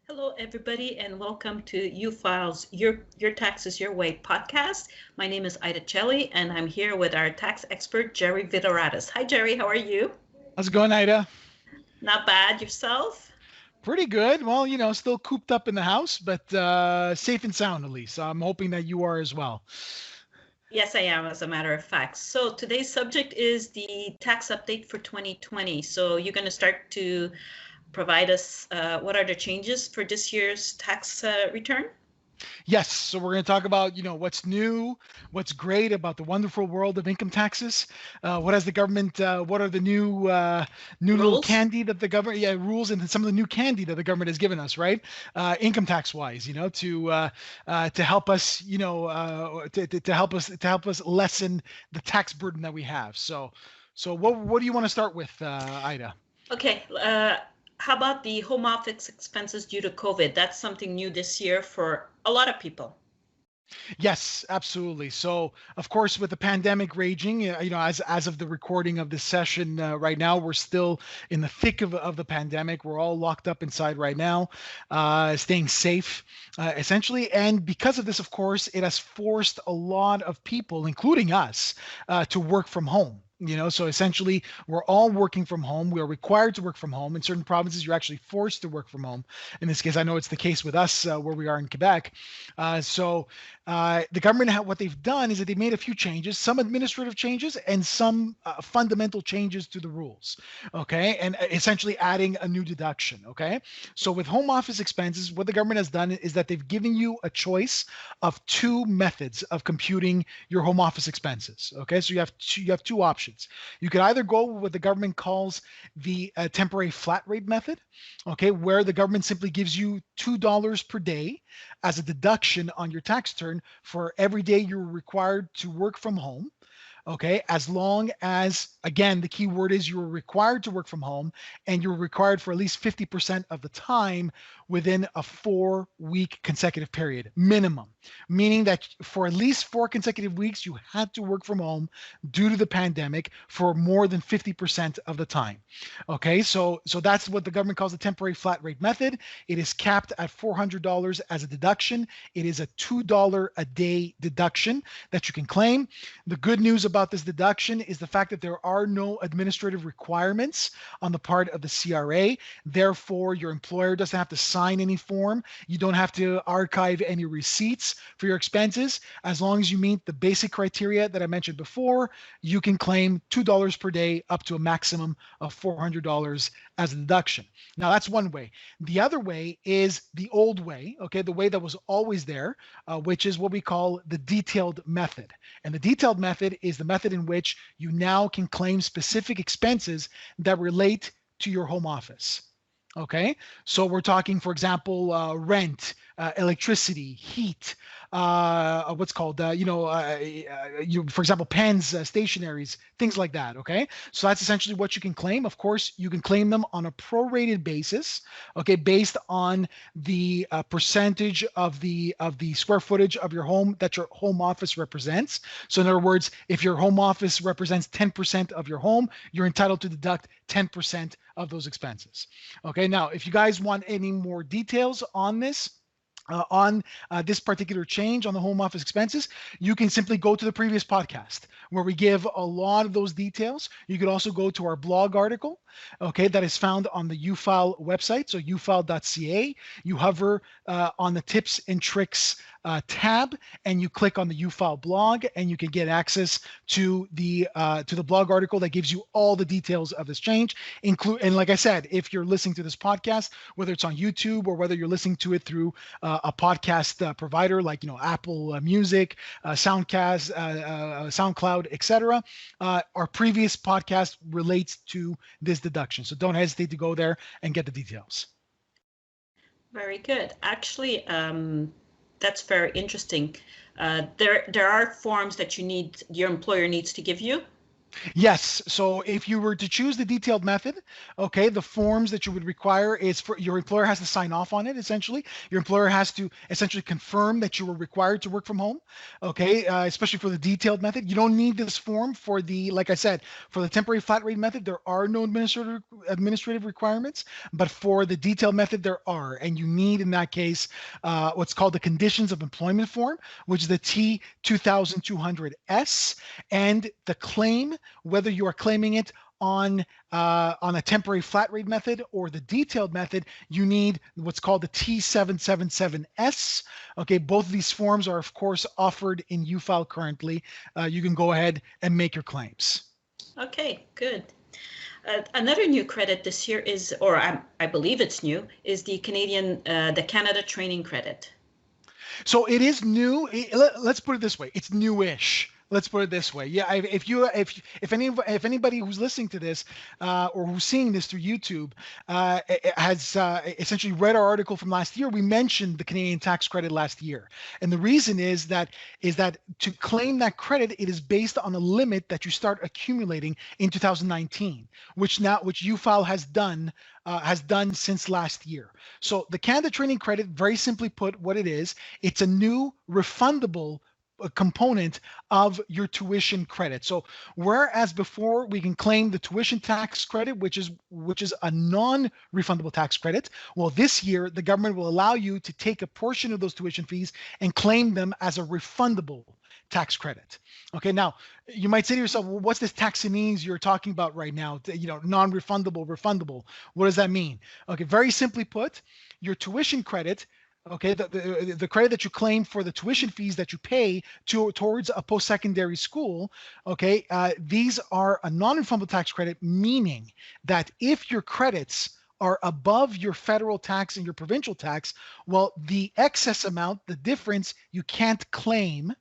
Hello, everybody, and welcome to UFile's Your Taxes Your Way podcast. My name is Ida Celli, and I'm here with our tax expert, Jerry Vidoratis. Hi, Jerry. How are you? How's it going, Ida? Not bad. Yourself? Pretty good. Well, still cooped up in the house, but safe and sound at least. I'm hoping that you are as well. Yes, I am, as a matter of fact. So today's subject is the tax update for 2020. So you're going to start to provide us what are the changes for this year's tax return? Yes, so we're going to talk about, what's new, what's great about the wonderful world of income taxes. What has the government? What are the new little Rules? candy that the government? Yeah, rules and some of the new candy that the government has given us, right? Income tax wise, to help us, to help us lessen the tax burden that we have. So what do you want to start with, Ida? Okay. How about the home office expenses due to COVID? That's something new this year for a lot of people. Yes, absolutely. So, of course, with the pandemic raging, as of the recording of this session right now, we're still in the thick of the pandemic. We're all locked up inside right now, staying safe, essentially. And because of this, of course, it has forced a lot of people, including us, to work from home. So essentially, we're all working from home. We are required to work from home. In certain provinces, you're actually forced to work from home. In this case, I know it's the case with us where we are in Quebec. So the government, what they've done is that they've made a few changes, some administrative changes and some fundamental changes to the rules. Okay. And essentially adding a new deduction. Okay. So with home office expenses, what the government has done is that they've given you a choice of two methods of computing your home office expenses. Okay. So you have two options. You could either go with what the government calls the temporary flat rate method. Okay. Where the government simply gives you $2 per day as a deduction on your tax return for every day you're required to work from home. Okay, as long as, again, the key word is you're required to work from home and you're required for at least 50% of the time within a 4-week consecutive period, minimum, meaning that for at least 4 consecutive weeks, you had to work from home due to the pandemic for more than 50% of the time. Okay, so that's what the government calls the temporary flat rate method. It is capped at $400 as a deduction. It is a $2 a day deduction that you can claim. The good news about this deduction is the fact that there are no administrative requirements on the part of the CRA. Therefore, your employer doesn't have to sign any form. You don't have to archive any receipts for your expenses. As long as you meet the basic criteria that I mentioned before, you can claim $2 per day up to a maximum of $400 as a deduction. Now, that's one way. The other way is the old way, okay, the way that was always there, which is what we call the detailed method. And the detailed method is the method in which you now can claim specific expenses that relate to your home office. Okay, so we're talking, for example, rent, electricity, heat, what's called, for example, pens, stationaries, things like that. Okay, so that's essentially what you can claim. Of course, you can claim them on a prorated basis. Okay, based on the percentage of the square footage of your home that your home office represents. So in other words, if your home office represents 10% of your home, you're entitled to deduct 10% of those expenses. Okay, now if you guys want any more details on this, this particular change on the home office expenses, you can simply go to the previous podcast where we give a lot of those details. You could also go to our blog article, okay, that is found on the UFile website, so ufile.ca. You hover on the tips and tricks tab, and you click on the UFile blog, and you can get access to the blog article that gives you all the details of this change. And like I said, if you're listening to this podcast, whether it's on YouTube or whether you're listening to it through a podcast provider like Apple Music, SoundCloud, etc., our previous podcast relates to this deduction. So don't hesitate to go there and get the details. Very good. Actually, that's very interesting. There are forms that your employer needs to give you. Yes. So if you were to choose the detailed method, okay, the forms that you would require is for your employer has to sign off on it, essentially. Your employer has to essentially confirm that you were required to work from home, okay, especially for the detailed method. You don't need this form for the, like I said, for the temporary flat rate method, there are no administrative requirements, but for the detailed method, there are. And you need, in that case, what's called the conditions of employment form, which is the T2200S, and the claim, whether you are claiming it on a temporary flat rate method or the detailed method, you need what's called the T777S. Okay, both of these forms are, of course, offered in UFile currently. You can go ahead and make your claims. Okay, good. Another new credit this year is, or I believe it's new, is the the Canada Training Credit. So it is new. Let's put it this way: it's newish. Let's put it this way. Yeah, if anybody who's listening to this or who's seeing this through YouTube has essentially read our article from last year, we mentioned the Canadian tax credit last year, and the reason is that to claim that credit, it is based on a limit that you start accumulating in 2019, which UFile has done since last year. So the Canada Training Credit, very simply put, what it is, it's a new refundable component of your tuition credit. So whereas before we can claim the tuition tax credit, which is a non-refundable tax credit, well, this year the government will allow you to take a portion of those tuition fees and claim them as a refundable tax credit. Okay, now you might say to yourself, well, what's this taxinese you're talking about right now? Non-refundable, refundable. What does that mean? Okay, very simply put, your tuition credit, okay, the credit that you claim for the tuition fees that you pay towards a post-secondary school, okay, these are a non-refundable tax credit, meaning that if your credits are above your federal tax and your provincial tax, well, the excess amount, the difference, you can't claim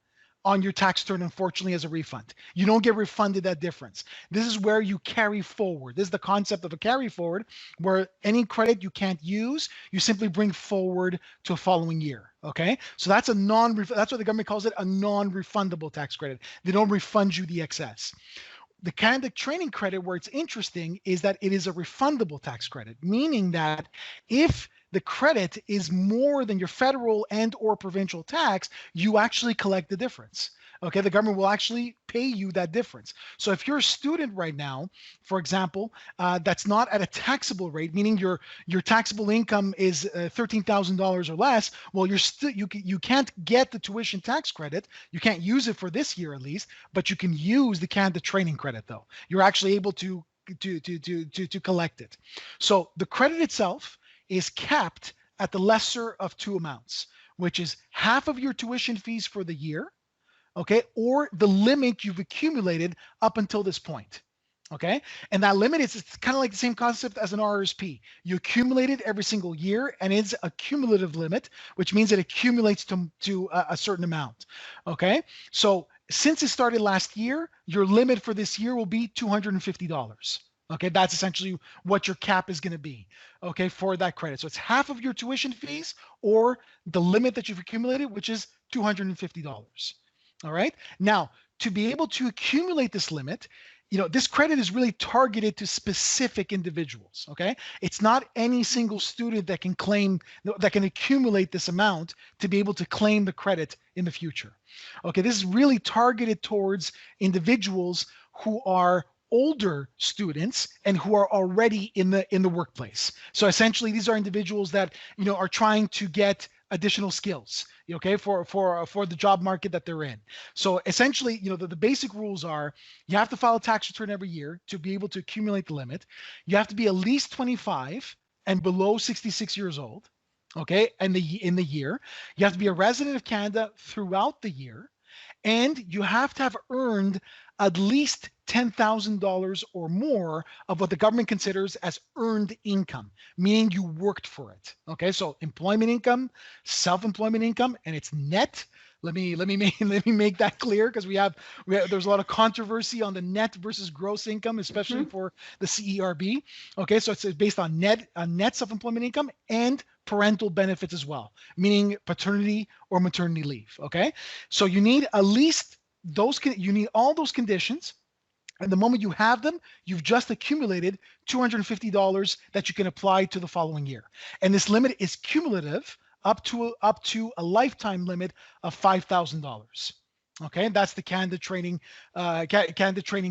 on your tax return, unfortunately, as a refund. You don't get refunded that difference. This is where you carry forward. This is the concept of a carry forward, where any credit you can't use, you simply bring forward to a following year. Okay, so that's that's what the government calls it, a non-refundable tax credit. They don't refund you the excess. The Canada Training Credit, where it's interesting, is that it is a refundable tax credit, meaning that if the credit is more than your federal and or provincial tax, you actually collect the difference. Okay, the government will actually pay you that difference. So if you're a student right now, for example, that's not at a taxable rate, meaning your taxable income is $13,000 or less, well, you can't get the tuition tax credit. You can't use it for this year at least, but you can use the Canada Training Credit though. You're actually able to collect it. So the credit itself is capped at the lesser of two amounts, which is half of your tuition fees for the year, okay, or the limit you've accumulated up until this point. Okay, and that limit is, it's kind of like the same concept as an RRSP. You accumulate it every single year, and it's a cumulative limit, which means it accumulates to a certain amount. Okay, so since it started last year, your limit for this year will be $250. Okay, that's essentially what your cap is going to be, okay, for that credit. So it's half of your tuition fees or the limit that you've accumulated, which is $250. All right. Now, to be able to accumulate this limit, this credit is really targeted to specific individuals. Okay. It's not any single student that can accumulate this amount to be able to claim the credit in the future. Okay. This is really targeted towards individuals who are older students and who are already in the workplace. So essentially, these are individuals that are trying to get additional skills, okay, for the job market that they're in. So essentially, the basic rules are: you have to file a tax return every year to be able to accumulate the limit. You have to be at least 25 and below 66 years old, okay, in the year. You have to be a resident of Canada throughout the year, and you have to have earned at least $10,000 or more of what the government considers as earned income, meaning you worked for it. Okay, so employment income, self-employment income, and it's net. Let me make that clear, because there's a lot of controversy on the net versus gross income, especially for the CERB. Okay, so it's based on net self-employment income and parental benefits as well, meaning paternity or maternity leave. Okay, so you need at least you need all those conditions. And the moment you have them, you've just accumulated $250 that you can apply to the following year. And this limit is cumulative up to a lifetime limit of $5,000. Okay, that's the Canada Training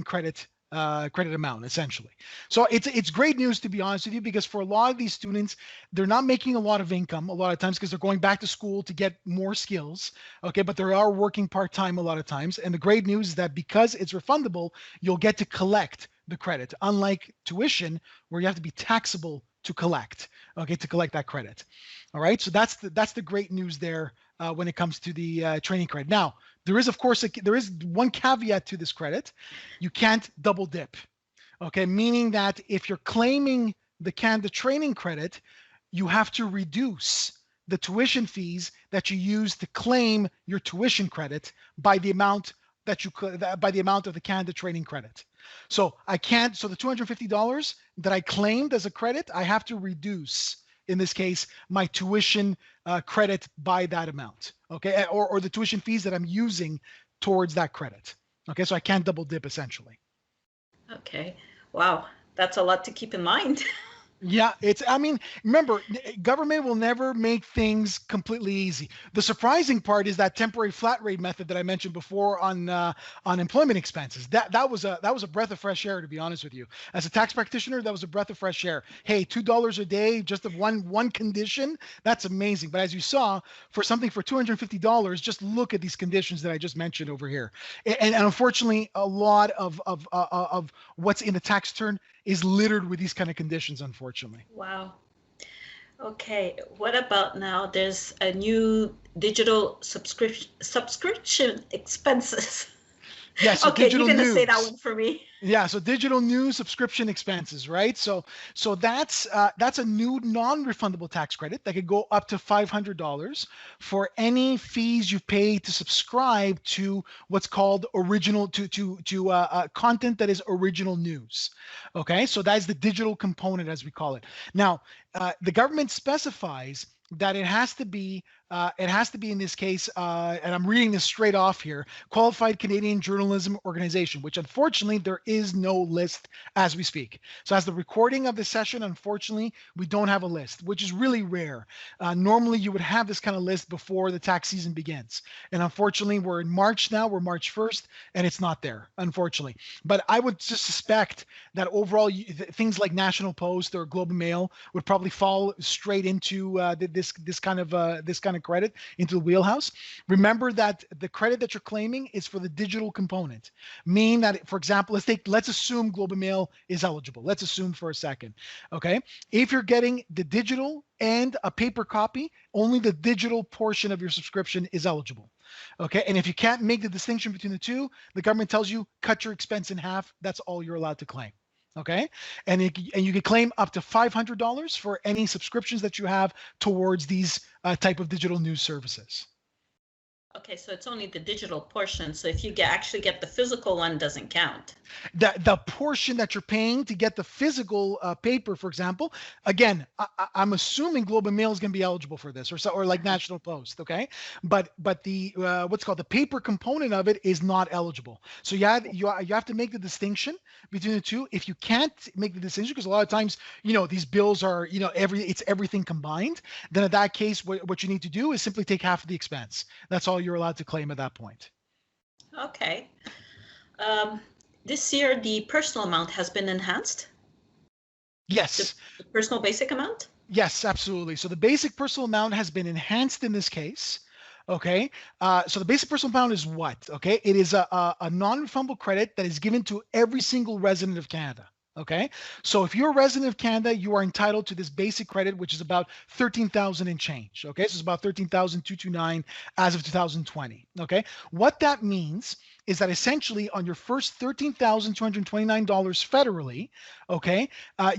credit amount essentially. So it's great news, to be honest with you, because for a lot of these students, they're not making a lot of income a lot of times because they're going back to school to get more skills. Okay, but they are working part-time a lot of times. And the great news is that because it's refundable, you'll get to collect the credit, unlike tuition where you have to be taxable to collect. Okay, to collect that credit. All right, so that's the great news there when it comes to the training credit. Now, there is, of course, there is one caveat to this credit. You can't double dip. Okay, meaning that if you're claiming the Canada Training credit, you have to reduce the tuition fees that you use to claim your tuition credit by the amount of the Canada Training credit. So the $250 that I claimed as a credit, I have to reduce, in this case, my tuition credit by that amount, okay, or the tuition fees that I'm using towards that credit. Okay, so I can't double dip essentially. Okay, wow, that's a lot to keep in mind. Yeah, remember, government will never make things completely easy. The surprising part is that temporary flat rate method that I mentioned before on employment expenses. That was a breath of fresh air, to be honest with you. As a tax practitioner, that was a breath of fresh air. Hey, $2 a day, just of one condition, that's amazing. But as you saw, for something for $250, just look at these conditions that I just mentioned over here. And unfortunately, a lot of what's in the tax return is littered with these kind of conditions, unfortunately. Wow. Okay, what about now? There's a new digital subscription expenses. Yes. Yeah, so okay, you're gonna say that one for me. Yeah, so digital news subscription expenses, right? So that's a new non-refundable tax credit that could go up to $500 for any fees you pay to subscribe to what's called original content that is original news. Okay, so that's the digital component, as we call it. Now, the government specifies that it has to be in this case, and I'm reading this straight off here, Qualified Canadian Journalism Organization, which unfortunately there is no list as we speak. So as the recording of the session, unfortunately, we don't have a list, which is really rare. Normally you would have this kind of list before the tax season begins. And unfortunately, we're in March now, we're March 1st, and it's not there, unfortunately. But I would just suspect that overall things like National Post or Globe and Mail would probably fall straight into this kind of credit, into the wheelhouse. Remember that the credit that you're claiming is for the digital component, meaning that, for example, let's assume Globe and Mail is eligible. Let's assume for a second, okay? If you're getting the digital and a paper copy, only the digital portion of your subscription is eligible. Okay, and if you can't make the distinction between the two, the government tells you cut your expense in half. That's all you're allowed to claim. Okay, and you can claim up to $500 for any subscriptions that you have towards these type of digital news services. Okay, so it's only the digital portion. So if you actually get the physical one, doesn't count. The portion that you're paying to get the physical paper, for example, again, I'm assuming Globe and Mail is going to be eligible for this, or like National Post, okay? But the what's called the paper component of it is not eligible. So you have to make the distinction between the two. If you can't make the distinction, because a lot of times, these bills are, it's everything combined, then in that case, what you need to do is simply take half of the expense. That's all you're allowed to claim at that point. Okay. This year, the personal amount has been enhanced? Yes. The personal basic amount? Yes, absolutely. So the basic personal amount has been enhanced in this case. Okay. So the basic personal amount is what? Okay. It is a non-refundable credit that is given to every single resident of Canada. Okay. So if you're a resident of Canada, you are entitled to this basic credit, which is about 13,000 and change. Okay. So it's about 13,229 as of 2020. Okay. What that means is that essentially on your first $13,229 federally, okay,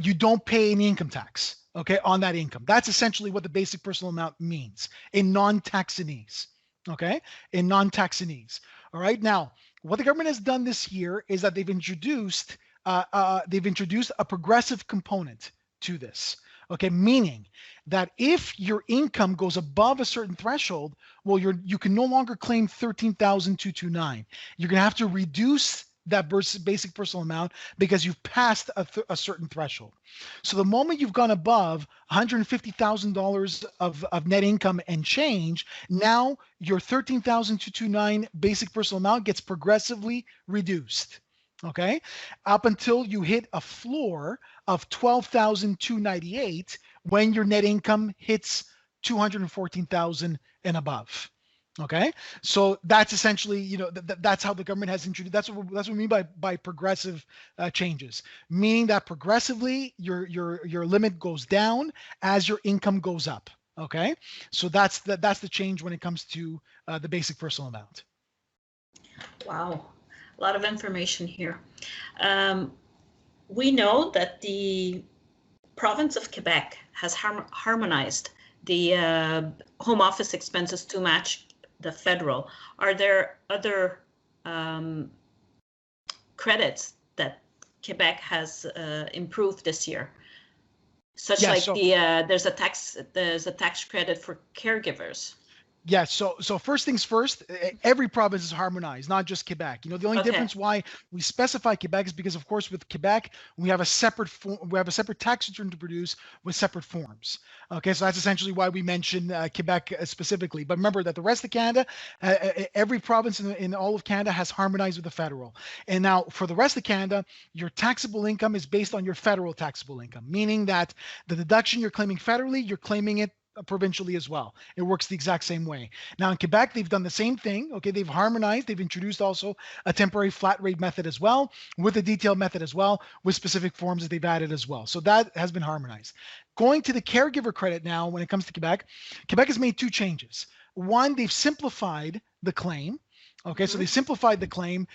you don't pay any income tax, okay, on that income. That's essentially what the basic personal amount means in non-taxanese, okay, in non-taxanese. All right. Now, what the government has done this year is that they've introduced a progressive component to this. Okay, meaning that if your income goes above a certain threshold, well, you can no longer claim 13,229. You're going to have to reduce that basic personal amount because you've passed a certain threshold. So the moment you've gone above $150,000 of net income and change, now your 13,229 basic personal amount gets progressively reduced. Okay, up until you hit a floor of 12,298 when your net income hits 214,000 and above. Okay, so that's essentially, that's how the government has introduced. That's what we mean by progressive changes, meaning that progressively your limit goes down as your income goes up. Okay, so that's the change when it comes to the basic personal amount. Wow, a lot of information here. We know that the province of Quebec has harmonized the home office expenses to match the federal. Are there other credits that Quebec has improved this year? Such like there's a tax credit for caregivers. Yeah, so first things first, every province is harmonized, not just Quebec. The only difference why we specify Quebec is because, of course, with Quebec, we have a separate tax return to produce with separate forms. Okay, so that's essentially why we mention Quebec specifically. But remember that the rest of Canada, every province in all of Canada has harmonized with the federal. And now for the rest of Canada, your taxable income is based on your federal taxable income, meaning that the deduction you're claiming federally, you're claiming it provincially as well. It works the exact same way. Now in Quebec, they've done the same thing. Okay, they've harmonized. They've introduced also a temporary flat rate method as well, with a detailed method as well, with specific forms that they've added as well. So that has been harmonized. Going to the caregiver credit now, when it comes to Quebec, Quebec has made two changes. One, they've simplified the claim. Okay, so they simplified the claim.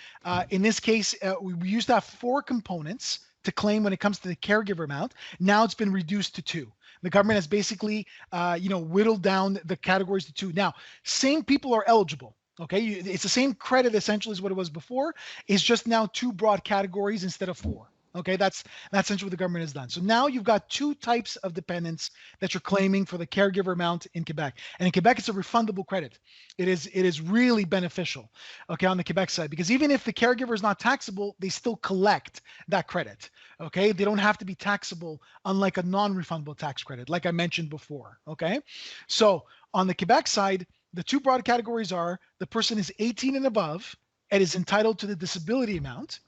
In this case, we used to have 4 components to claim when it comes to the caregiver amount. Now it's been reduced to 2. The government has basically, whittled down the categories to 2. Now, same people are eligible. Okay, it's the same credit essentially as what it was before. It's just now 2 broad categories instead of 4. Okay, that's essentially what the government has done. So now you've got 2 types of dependents that you're claiming for the caregiver amount in Quebec. And in Quebec, it's a refundable credit. It is really beneficial, okay, on the Quebec side, because even if the caregiver is not taxable, they still collect that credit. Okay, they don't have to be taxable, unlike a non-refundable tax credit, like I mentioned before. Okay, so on the Quebec side, the 2 broad categories are the person is 18 and above and is entitled to the disability amount.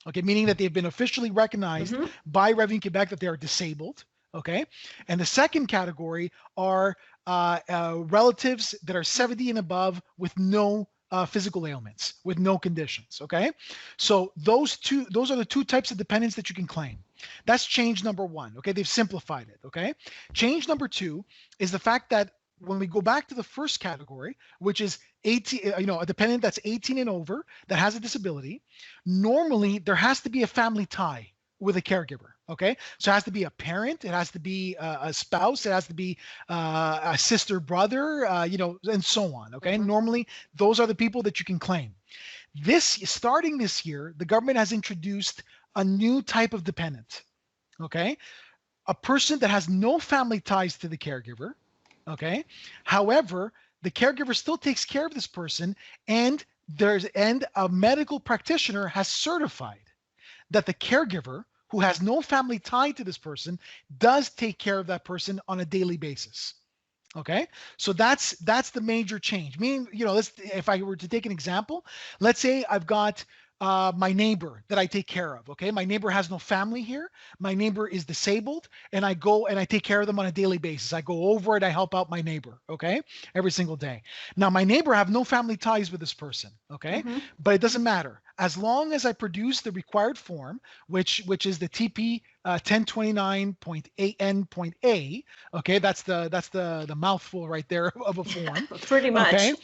Okay, meaning that they've been officially recognized by Revenue Quebec that they are disabled. Okay, and the second category are relatives that are 70 and above with no physical ailments, with no conditions. Okay, so those are the 2 types of dependents that you can claim. That's change number 1. Okay, they've simplified it. Okay, change number 2 is the fact that when we go back to the first category, which is 18, a dependent that's 18 and over that has a disability, normally there has to be a family tie with a caregiver. Okay, so it has to be a parent, it has to be a spouse, it has to be a sister, brother, and so on. Okay, normally those are the people that you can claim. Starting this year, the government has introduced a new type of dependent. Okay, a person that has no family ties to the caregiver. Okay. However, the caregiver still takes care of this person, and a medical practitioner has certified that the caregiver, who has no family tied to this person, does take care of that person on a daily basis. Okay, so that's the major change. Meaning, if I were to take an example, let's say I've got my neighbor that I take care of. Okay, my neighbor has no family here. My neighbor is disabled, and I go and I take care of them on a daily basis. I go over and I help out my neighbor. Okay, every single day. Now, my neighbor have no family ties with this person. Okay, but it doesn't matter as long as I produce the required form, which is the TP 1029.AN.A. Okay, that's the mouthful right there of a form. Pretty much. Okay.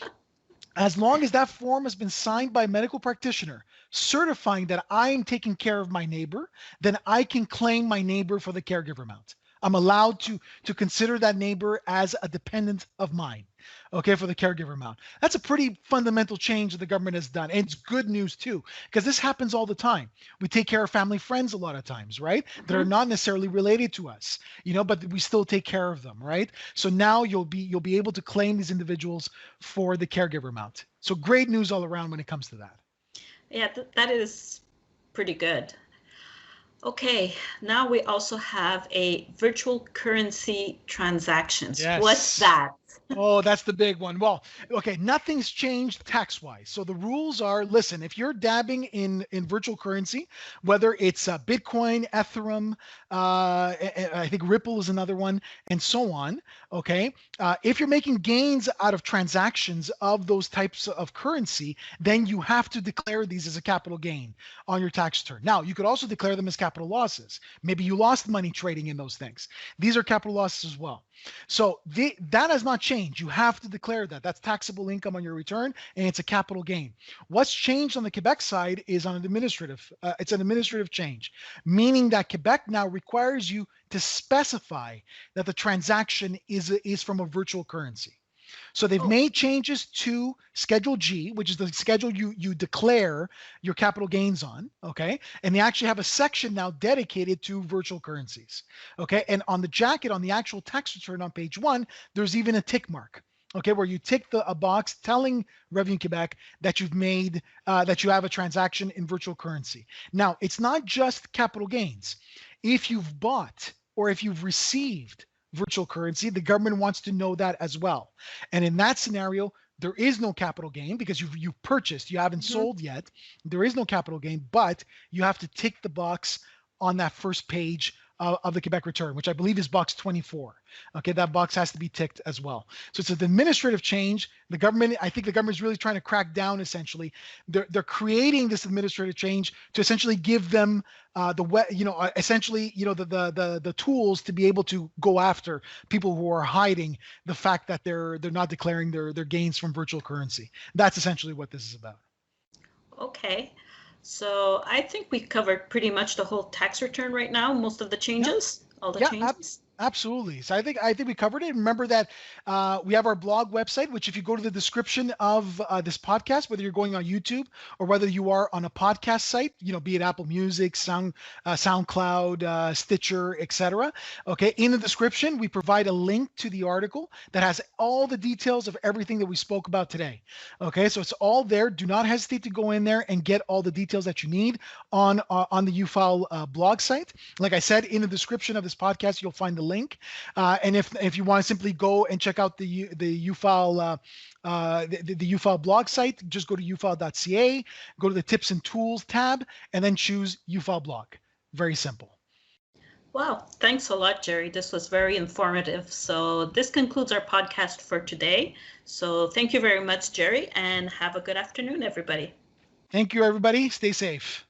As long as that form has been signed by a medical practitioner certifying that I am taking care of my neighbor, then I can claim my neighbor for the caregiver amount. I'm allowed to consider that neighbor as a dependent of mine, okay, for the caregiver amount. That's a pretty fundamental change that the government has done. And it's good news too, because this happens all the time. We take care of family friends a lot of times, right? That are not necessarily related to us, but we still take care of them, right? So now you'll be able to claim these individuals for the caregiver amount. So great news all around when it comes to that. Yeah, that is pretty good. Okay, now we also have a virtual currency transactions. What's Yes. that? Oh, that's the big one. Well, okay, nothing's changed tax-wise. So the rules are, listen, if you're dabbing in virtual currency, whether it's Bitcoin, Ethereum, I think Ripple is another one, and so on. Okay, if you're making gains out of transactions of those types of currency, then you have to declare these as a capital gain on your tax return. Now, you could also declare them as capital losses. Maybe you lost money trading in those things. These are capital losses as well. So that has not changed. You have to declare that. That's taxable income on your return, and it's a capital gain. What's changed on the Quebec side is on an administrative. It's an administrative change, meaning that Quebec now requires you to specify that the transaction is from a virtual currency. So they've Oh, made changes to Schedule G, which is the schedule you declare your capital gains on, okay? And they actually have a section now dedicated to virtual currencies, okay? And on the jacket, on the actual tax return on page 1, there's even a tick mark, okay, where you tick a box telling Revenue Quebec that you've made, that you have a transaction in virtual currency. Now, it's not just capital gains. If you've bought or if you've received virtual currency, the government wants to know that as well. And in that scenario, there is no capital gain because you've purchased, you haven't mhm. sold yet. There is no capital gain, but you have to tick the box on that first page of the Quebec return, which I believe is box 24. Okay, that box has to be ticked as well. So it's an administrative change. The government, I think the government is really trying to crack down. Essentially, they're creating this administrative change to essentially give them the tools to be able to go after people who are hiding the fact that they're not declaring their gains from virtual currency. That's essentially what this is about. Okay. So I think we covered pretty much the whole tax return right now, most of the Yeah, changes, all the yeah, changes. absolutely. So I think we covered it. Remember that we have our blog website, which if you go to the description of this podcast, whether you're going on YouTube or whether you are on a podcast site, be it Apple Music, SoundCloud, Stitcher, etc. Okay, in the description we provide a link to the article that has all the details of everything that we spoke about today. Okay, so it's all there. Do not hesitate to go in there and get all the details that you need on the UFile blog site. Like I said, in the description of this podcast, you'll find the link. And if you want to simply go and check out the UFile the UFile blog site, just go to ufile.ca, go to the tips and tools tab, and then choose UFile blog. Very simple. Wow, thanks a lot, Jerry. This was very informative. So this concludes our podcast for today. So thank you very much, Jerry, and have a good afternoon, everybody. Thank you, everybody. Stay safe.